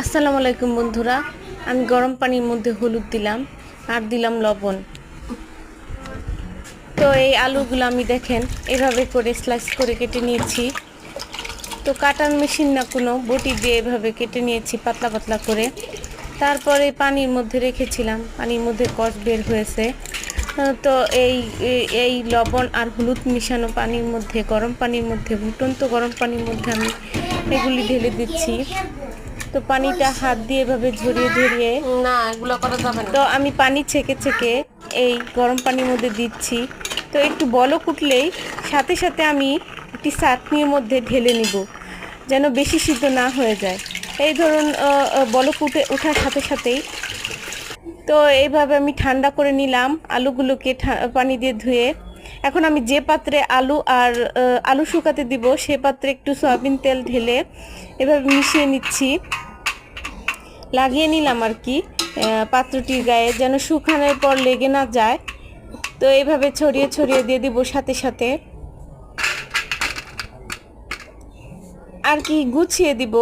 আসসালামু আলাইকুম বন্ধুরা, আমি গরম পানির মধ্যে হলুদ দিলাম আর দিলাম লবণ। তো এই আলুগুলো আমি দেখেন এভাবে করে স্লাইস করে কেটে নিয়েছি। তো কাটার মেশিন না, কোনো বটি দিয়ে এভাবে কেটে নিয়েছি পাতলা পাতলা করে। তারপরে পানির মধ্যে রেখেছিলাম, পানির মধ্যে কষ বের হয়েছে। তো এই এই লবণ আর হলুদ মিশানো পানির মধ্যে, গরম পানির মধ্যে, ফুটন্ত গরম পানির মধ্যে আমি এগুলি ঢেলে দিচ্ছি। তো পানিটা হাত দিয়ে এভাবে ঝরিয়ে ঝরিয়ে, না, এগুলো করা যাবে না। তো আমি পানি ছেঁকে ছেঁকে এই গরম পানির মধ্যে দিচ্ছি। তো একটু বলক উঠলেই সাথে সাথে আমি একটি চাটনির মধ্যে ঢেলে নিব, যেন বেশি সিদ্ধ না হয়ে যায়। এই ধরুন বলক ওঠার সাথে সাথেই, তো এইভাবে আমি ঠান্ডা করে নিলাম আলুগুলোকে পানি দিয়ে ধুয়ে। এখন আমি যে পাত্রে আলু আর আলু শুকাতে দিব সে পাত্রে একটু সয়াবিন তেল ঢেলে এভাবে মিশিয়ে নিচ্ছি, লাগিয়ে নিলাম আর কি পাত্রটির গায়ে, যেন শুকানোর পর লেগে না যায়। তো এইভাবে ছড়িয়ে ছড়িয়ে দিয়ে দিব সাথে সাথে, আর কি গুছিয়ে দিব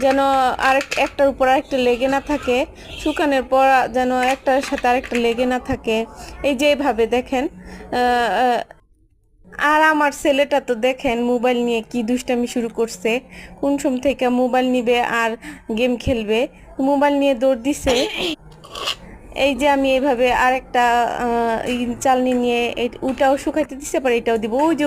যেন আর একটার উপর আরেকটা লেগে না থাকে, শুকানোর পর যেন একটার সাথে আরেকটা লেগে না থাকে। এই যে এইভাবে দেখেন। আর আমার ছেলেটা তো দেখেন মোবাইল নিয়ে কি দুষ্টামি শুরু করছে, কোন সময় থেকে মোবাইল নিবে আর গেম খেলবে, মোবাইল নিয়ে দৌড় দিছে। এই যে আমি এইভাবে আরেকটা চালনি নিয়ে ওটাও শুকাইতে দিতে পারি, এটাও দিব। ওই যে